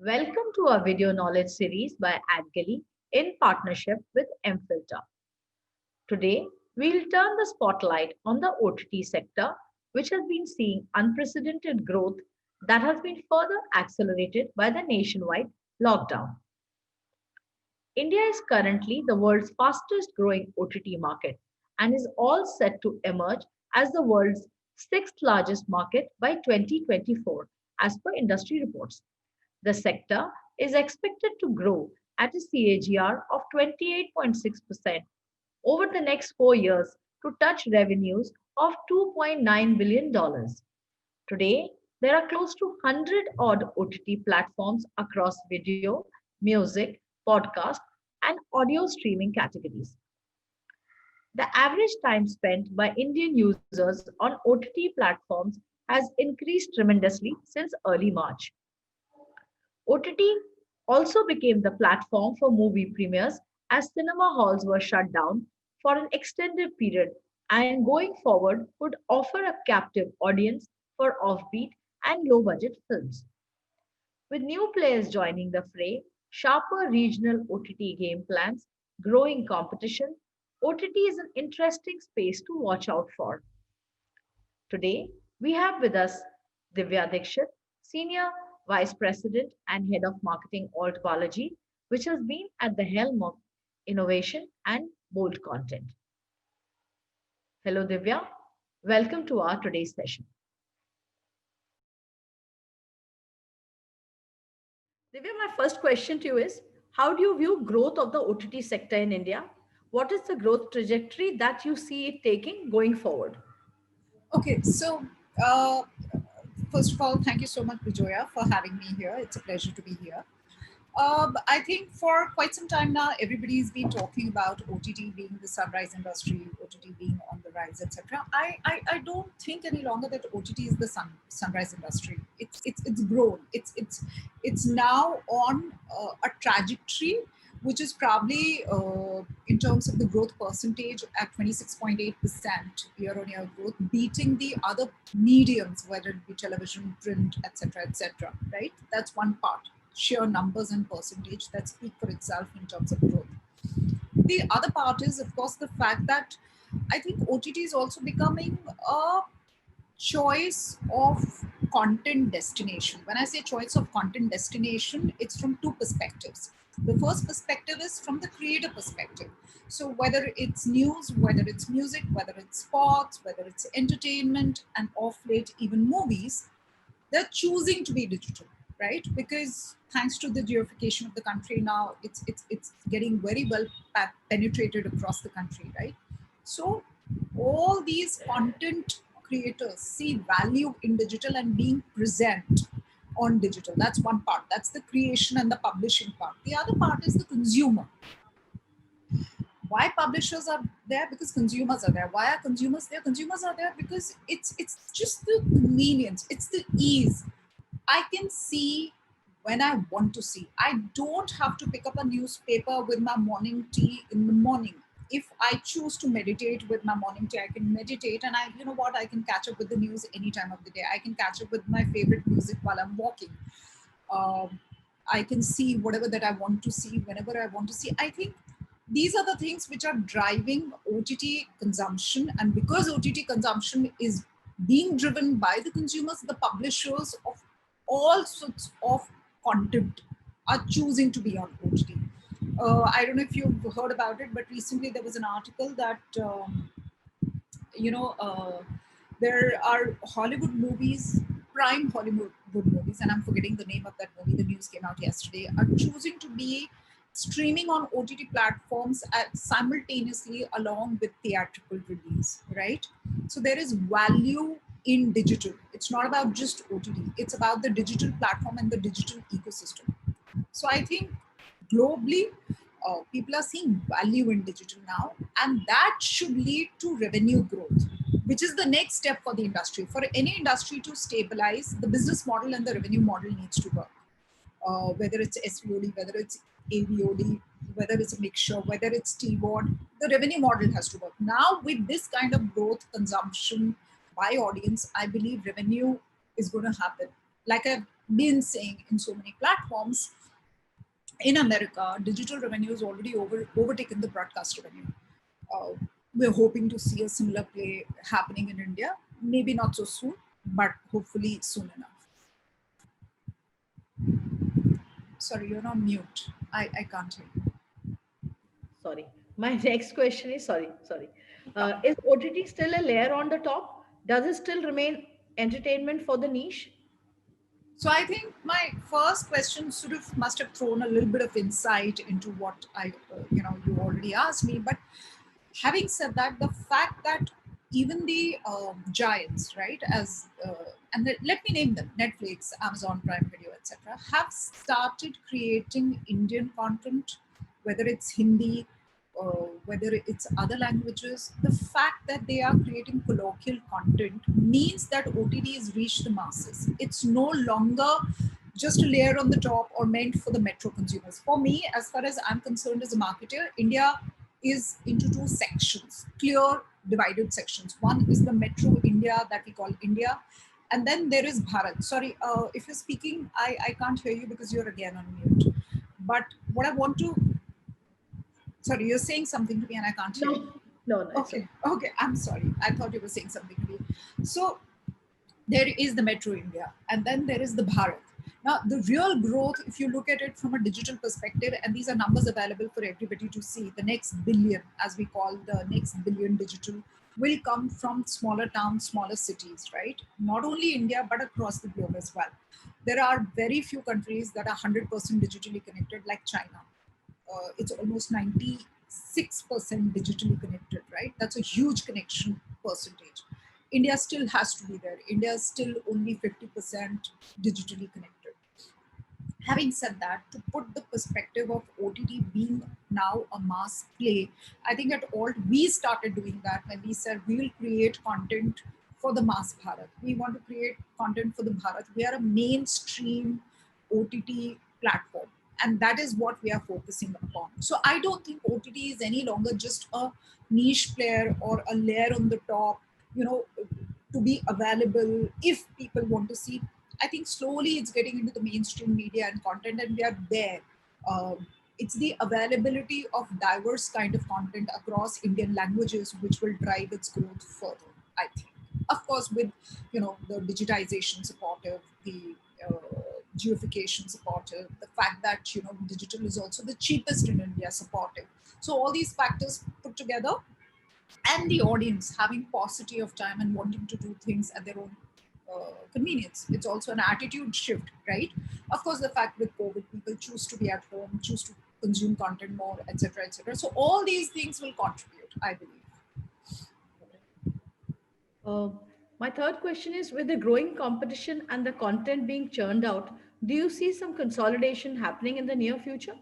Welcome to our video knowledge series by Adgully in partnership with mFilter. Today, we'll turn the spotlight on the OTT sector, which has been seeing unprecedented growth that has been further accelerated by the nationwide lockdown. India is currently the world's fastest growing OTT market and is all set to emerge as the world's sixth largest market by 2024, as per industry reports. The sector is expected to grow at a CAGR of 28.6% over the next 4 years to touch revenues of $2.9 billion. Today, there are close to 100 odd OTT platforms across video, music, podcast, and audio streaming categories. The average time spent by Indian users on OTT platforms has increased tremendously since early March. OTT also became the platform for movie premieres as cinema halls were shut down for an extended period and going forward would offer a captive audience for offbeat and low budget films. With new players joining the fray, sharper regional OTT game plans, growing competition, OTT is an interesting space to watch out for. Today, we have with us Divya Dixit, Senior Vice President and Head of Marketing ALTBalaji, which has been at the helm of innovation and bold content. Hello, Divya. Welcome to our today's session. Divya, my first question to you is how do you view growth of the OTT sector in India? What is the growth trajectory that you see it taking going forward? Okay, so uh, first of all, thank you so much, Vijoya, for having me here. It's a pleasure to be here. I think for quite some time now, everybody's been talking about OTT being the sunrise industry, OTT being on the rise, etc. I don't think any longer that OTT is the sunrise industry. It's grown. It's now on a trajectory which is probably in terms of the growth percentage at 26.8% year-on-year growth, beating the other mediums, whether it be television, print, etc., right? That's one part, sheer numbers and percentage that speak for itself in terms of growth. The other part is, of course, the fact that I think OTT is also becoming a choice of content destination. When I say choice of content destination, it's from two perspectives. The first perspective is from the creator perspective. So whether it's news, whether it's music, whether it's sports, whether it's entertainment, and off late even movies, they're choosing to be digital, right? Because thanks to the geoification of the country now, it's getting very well penetrated across the country, right? So all these content creators see value in digital and being present on digital. That's one part. That's the creation and the publishing part. The other part is the consumer. Why publishers are there? Because consumers are there. Why are consumers there? Consumers are there because it's just the convenience, it's the ease. I can see when I want to see. I don't have to pick up a newspaper with my morning tea in the morning. If I choose to meditate with my morning tea, I can meditate, and you know what, I can catch up with the news any time of the day. I can catch up with my favorite music while I'm walking. Um, I can see whatever that I want to see whenever I want to see. I think these are the things which are driving OTT consumption. And because OTT consumption is being driven by the consumers, the publishers of all sorts of content are choosing to be on OTT. I don't know if you've heard about it, but recently there was an article that, you know, there are Hollywood movies, prime Hollywood movies, and I'm forgetting the name of that movie, the news came out yesterday, are choosing to be streaming on OTT platforms simultaneously along with theatrical release, right? So there is value in digital. It's not about just OTT, it's about the digital platform and the digital ecosystem. So I think globally, people are seeing value in digital now, and that should lead to revenue growth, which is the next step for the industry. For any industry to stabilize, the business model and the revenue model needs to work. Whether it's SVOD, whether it's AVOD, whether it's a mixture, whether it's TVOD, the revenue model has to work. Now, with this kind of growth, consumption by audience, I believe revenue is going to happen. Like I been saying in so many platforms, in America, digital revenue has already overtaken the broadcast revenue. Uh, we're hoping to see a similar play happening in India. Maybe not so soon, but hopefully soon enough. Sorry, you're on mute. I can't hear you. Sorry. My next question is sorry. Come on. Is OTT still a layer on the top? Does it still remain entertainment for the niche? So I think my first question sort of must have thrown a little bit of insight into what you already asked me. But having said that, the fact that even the giants, right, let me name them: Netflix, Amazon Prime Video, etc., have started creating Indian content, whether it's Hindi, whether it's other languages. The fact that they are creating colloquial content means that OTT has reached the masses. It's no longer just a layer on the top or meant for the metro consumers. For me, as far as I'm concerned as a marketer, India is into two sections, clear divided sections. One is the metro India that we call India, and then there is Bharat. Sorry, if you're speaking, I can't hear you because you're again on mute. But what I want to, sorry, you're saying something to me and I can't hear you. No, it's okay. Okay, I'm sorry. I thought you were saying something to me. So there is the Metro India, and then there is the Bharat. Now, the real growth, if you look at it from a digital perspective, and these are numbers available for everybody to see, the next billion, as we call the next billion digital, will come from smaller towns, smaller cities, right? Not only India, but across the globe as well. There are very few countries that are 100% digitally connected, like China. It's almost 96% digitally connected, right? That's a huge connection percentage. India still has to be there. India is still only 50% digitally connected. Having said that, to put the perspective of OTT being now a mass play, I think at Alt we started doing that when we said we will create content for the mass Bharat. We want to create content for the Bharat. We are a mainstream OTT platform, and that is what we are focusing upon. So I don't think OTT is any longer just a niche player or a layer on the top, you know, to be available if people want to see. I think slowly it's getting into the mainstream media and content, and we are there. It's the availability of diverse kind of content across Indian languages which will drive its growth further. I think, of course, with the digitization supportive, the geofication supportive, the fact that digital is also the cheapest in India supportive. So all these factors put together, and the audience having paucity of time and wanting to do things at their own convenience. It's also an attitude shift, right? Of course, the fact with COVID, people choose to be at home, choose to consume content more, etc., etc. So all these things will contribute, I believe. Uh, my third question is, with the growing competition and the content being churned out, do you see some consolidation happening in the near future?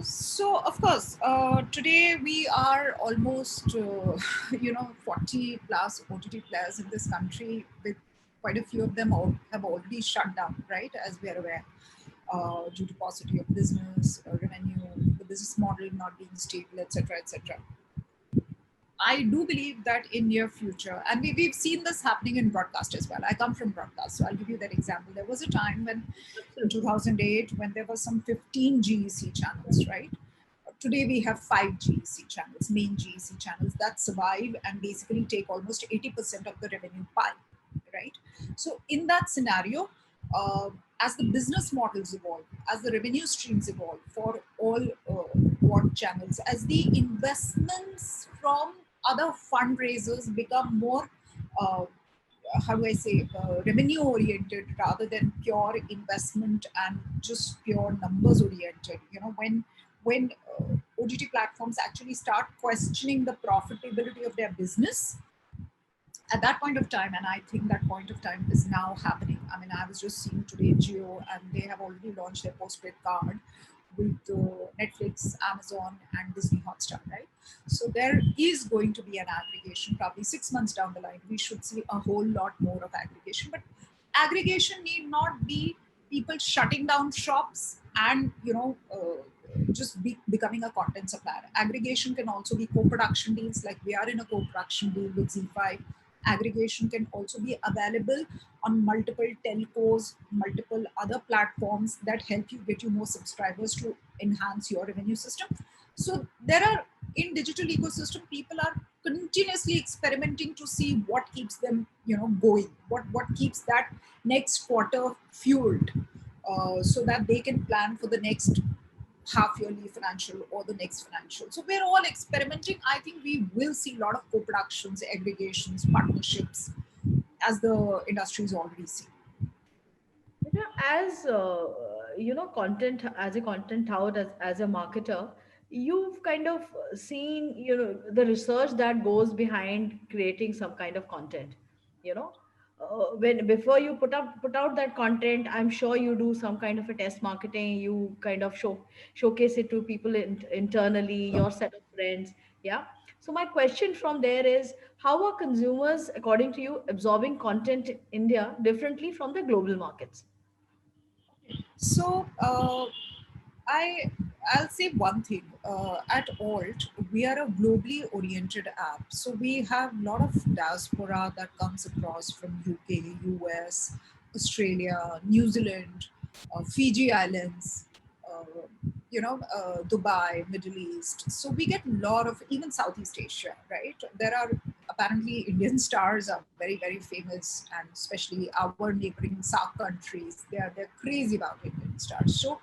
So of course, today we are almost 40 plus OTT players in this country, with quite a few of them have already shut down, right? As we are aware, due to paucity of business, revenue, the business model not being stable, etc., etc. I do believe that in near future, and we've seen this happening in broadcast as well. I come from broadcast, so I'll give you that example. There was a time when, in Absolutely. 2008, when there were some 15 GEC channels, right? Today we have 5 GEC channels, main GEC channels that survive and basically take almost 80% of the revenue pie, right? So in that scenario, as the business models evolve, as the revenue streams evolve for all what channels, as the investments from other fundraisers become more, uh, how do I say, revenue oriented rather than pure investment and just pure numbers oriented. When OTT platforms actually start questioning the profitability of their business, at that point of time, and I think that point of time is now happening. I mean, I was just seeing today Geo, and they have already launched their postpaid card with Netflix, Amazon, and Disney Hotstar, right? So there is going to be an aggregation. Probably 6 months down the line, we should see a whole lot more of aggregation. But aggregation need not be people shutting down shops and just becoming a content supplier. Aggregation can also be co-production deals, like we are in a co-production deal with Z5 aggregation can also be available on multiple telcos, multiple other platforms that help you get you more subscribers to enhance your revenue system. So there are, in digital ecosystem, people are continuously experimenting to see what keeps them, going, what keeps that next quarter fueled, so that they can plan for the next half yearly financial or the next financial. So we're all experimenting. I think we will see a lot of co-productions, aggregations, partnerships, as the industry is already seeing. As content, as a content out, as a marketer, you've kind of seen, the research that goes behind creating some kind of content. you know when before you put out that content, I'm sure you do some kind of a test marketing. You kind of showcase it to people internally, your set of friends. Yeah. So my question from there is, how are consumers, according to you, absorbing content in India differently from the global markets? So I I'll say one thing. At Alt, we are a globally oriented app. So we have a lot of diaspora that comes across from UK, US, Australia, New Zealand, Fiji Islands, Dubai, Middle East. So we get a lot of, even Southeast Asia, right? There are apparently Indian stars are very, very famous, and especially our neighboring SAARC countries, they're crazy about Indian stars. So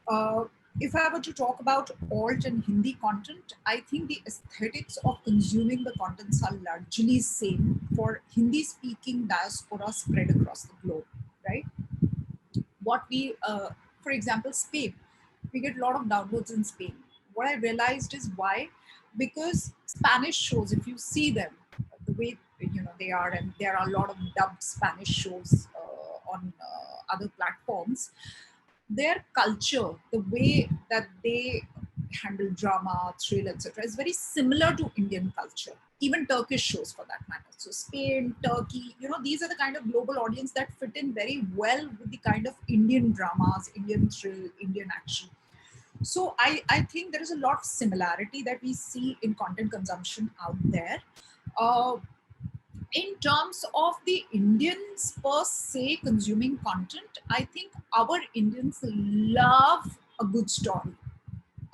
uh, if I were to talk about alt and Hindi content, I think the aesthetics of consuming the contents are largely same for Hindi speaking diaspora spread across the globe, right? What we, for example, Spain, we get a lot of downloads in Spain. What I realized is why, because Spanish shows, if you see them, the way they are, and there are a lot of dubbed Spanish shows on other platforms, their culture, the way that they handle drama, thrill, etc., is very similar to Indian culture. Even Turkish shows, for that matter. So Spain, Turkey, these are the kind of global audience that fit in very well with the kind of Indian dramas, Indian thrill, Indian action. So I think there is a lot of similarity that we see in content consumption out there. Uh, in terms of the Indians per se consuming content, I think our Indians love a good story.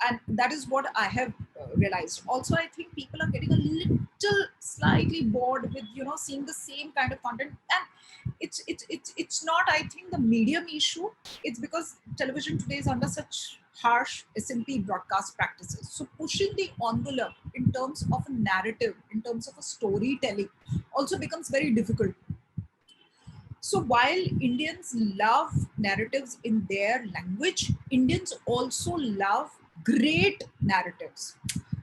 And that is what I have realized. Also, I think people are getting a little slightly bored with seeing the same kind of content, and it's not, I think, the medium issue. It's because television today is under such harsh SMP broadcast practices. So pushing the envelope in terms of a narrative, in terms of a storytelling, also becomes very difficult. So while Indians love narratives in their language, Indians also love great narratives.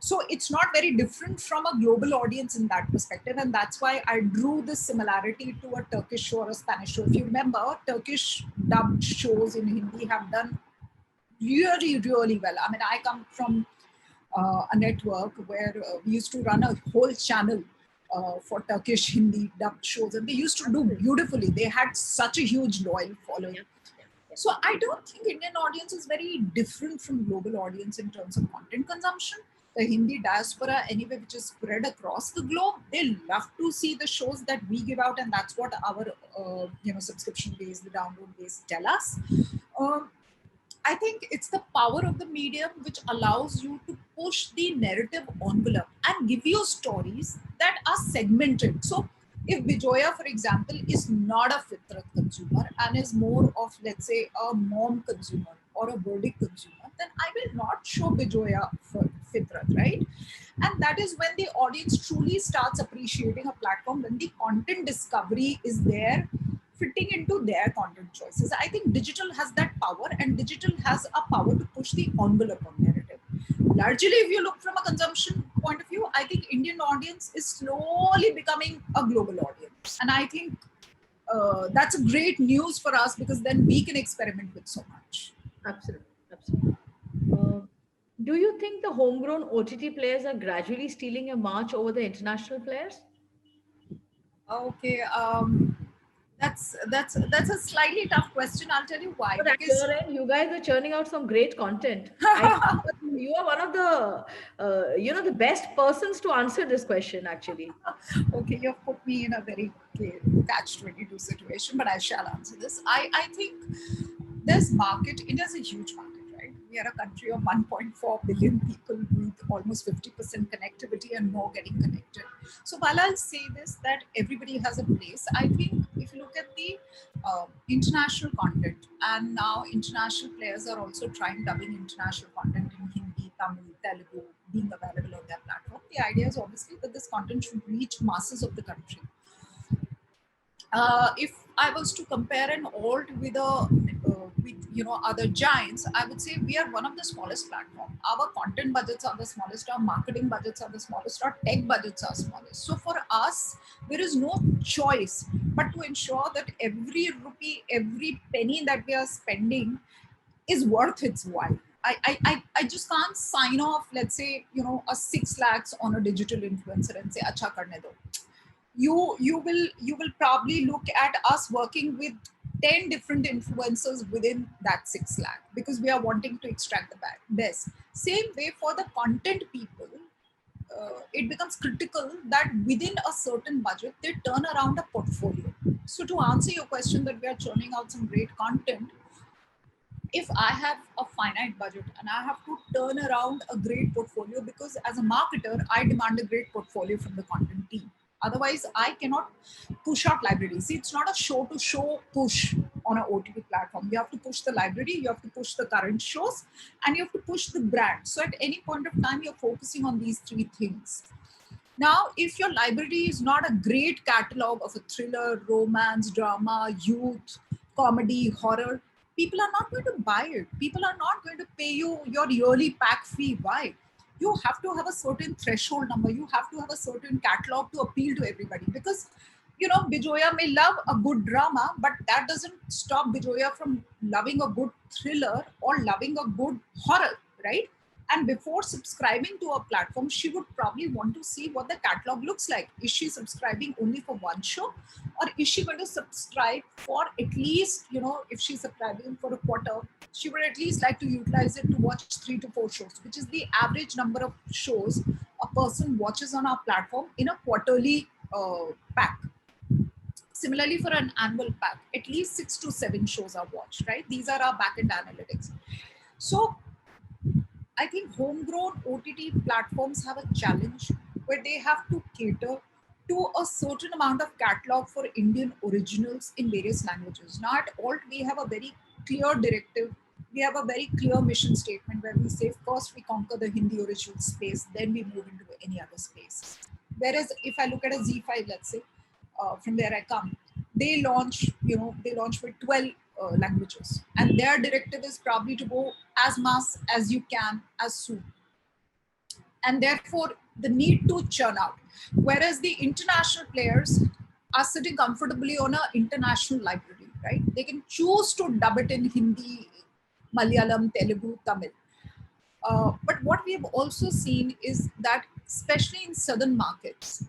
So it's not very different from a global audience in that perspective. And that's why I drew this similarity to a Turkish show or a Spanish show. If you remember, Turkish dubbed shows in Hindi have done really, really well. I mean, I come from a network where we used to run a whole channel for Turkish Hindi dubbed shows, and they used to do Absolutely. beautifully. They had such a huge loyal Yeah. following. Yeah. Yeah. So I don't think Indian audience is very different from global audience in terms of content consumption. The Hindi diaspora, anyway, which is spread across the globe, they love to see the shows that we give out, and that's what our subscription base, the download base, tell us. Um, I think it's the power of the medium which allows you to push the narrative envelope and give you stories that are segmented. So, if Bijoya, for example, is not a Fitrat consumer and is more of, let's say, a mom consumer or a verdict consumer, then I will not show Bijoya for Fitrat, right? And that is when the audience truly starts appreciating a platform, when the content discovery is there fitting into their content choices. I think digital has that power, and digital has a power to push the envelope of narrative. Largely, if you look from a consumption point of view, I think Indian audience is slowly becoming a global audience. And I think that's a great news for us, because then we can experiment with so much. Absolutely. Absolutely. Uh, do you think the homegrown OTT players are gradually stealing a march over the international players? Okay. That's a slightly tough question. I'll tell you why. But at Because your end, you guys are churning out some great content. I think you are one of the, the best persons to answer this question, actually. okay, you've put me in a very catch-22 situation, but I shall answer this. I think this market, India is a huge market, right? We are a country of 1.4 billion people with almost 50% connectivity and more getting connected. So while I'll say this, that everybody has a place, I think if you look at the international content, and now international players are also trying dubbing international content in Hindi, Tamil, Telugu, being available on their platform. The idea is obviously that this content should reach masses of the country. If I was to compare an alt with other giants, I would say we are one of the smallest platform. Our content budgets are the smallest, our marketing budgets are the smallest, our tech budgets are smallest. So for us, there is no choice but to ensure that every rupee, every penny that we are spending is worth its while. I just can't sign off, let's say, a 6 lakhs on a digital influencer and say, acha karne do. You will probably look at us working with 10 different influencers within that 6 lakh because we are wanting to extract the best. Same way for the content people, it becomes critical that within a certain budget they turn around a portfolio. So to answer your question that we are churning out some great content, if I have a finite budget and I have to turn around a great portfolio, because as a marketer, I demand a great portfolio from the content team. Otherwise, I cannot push out libraries. See, it's not a show to show push on an OTT platform. You have to push the library, you have to push the current shows, and you have to push the brand. So at any point of time, you're focusing on these three things. Now, if your library is not a great catalog of a thriller, romance, drama, youth, comedy, horror, people are not going to buy it. People are not going to pay you your yearly pack fee. Why? You have to have a certain threshold number. You have to have a certain catalog to appeal to everybody. Because, Bijoya may love a good drama, but that doesn't stop Bijoya from loving a good thriller or loving a good horror, right? And before subscribing to a platform, she would probably want to see what the catalog looks like. Is she subscribing only for one show, or is she going to subscribe for at least, if she's subscribing for a quarter, she would at least like to utilize it to watch 3 to 4 shows, which is the average number of shows a person watches on our platform in a quarterly pack. Similarly, for an annual pack, at least 6 to 7 shows are watched, right? These are our backend analytics. So I think homegrown OTT platforms have a challenge where they have to cater to a certain amount of catalog for Indian originals in various languages. Now at Alt, we have a very clear directive. We have a very clear mission statement where we say first we conquer the Hindi original space, then we move into any other space. Whereas if I look at a Z5, let's say, from where I come, they launch with 12 languages, and their directive is probably to go as mass as you can as soon, and therefore the need to churn out. Whereas the international players are sitting comfortably on an international library, right? They can choose to dub it in Hindi, Malayalam, Telugu, Tamil. But what we have also seen is that, especially in southern markets,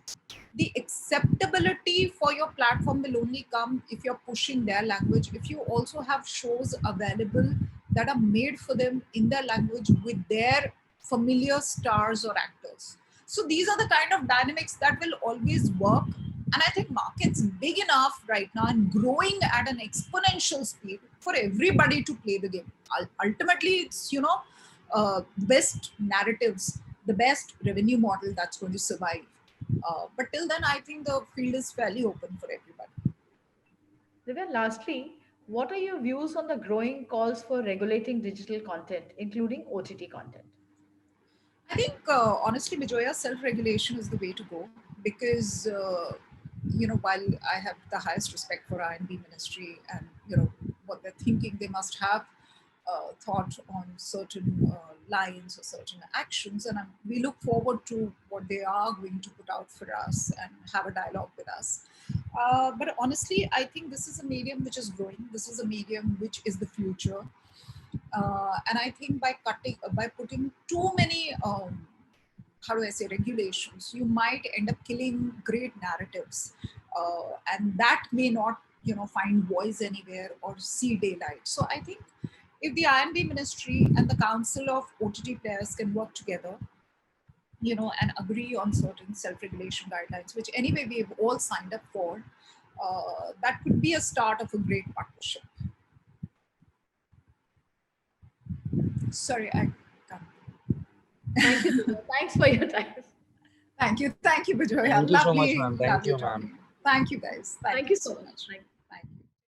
the acceptability for your platform will only come if you're pushing their language, if you also have shows available that are made for them in their language with their familiar stars or actors. So these are the kind of dynamics that will always work. And I think market's big enough right now and growing at an exponential speed for everybody to play the game. Ultimately, it's best narratives, the best revenue model that's going to survive. But till then, I think the field is fairly open for everybody. Divya, lastly, what are your views on the growing calls for regulating digital content, including OTT content? I think, honestly, Bijoya, self-regulation is the way to go because, while I have the highest respect for R&D ministry and, what they're thinking, they must have thought on certain lines or certain actions. And we look forward to what they are going to put out for us and have a dialogue with us. But honestly, I think this is a medium which is growing. This is a medium which is the future. And I think by putting too many, how do I say, regulations, you might end up killing great narratives, and that may not find voice anywhere or see daylight. So I think if the INB Ministry and the Council of OTT Players can work together, and agree on certain self-regulation guidelines, which anyway we have all signed up for, that could be a start of a great partnership. Sorry, I can't. Thank you. Divya. Thanks for your time. Thank you, Bijoya. Thank you so much, Lovely, ma'am. Thank lovely you, talking. ma'am. Thank you, guys. Thank you so much. Thank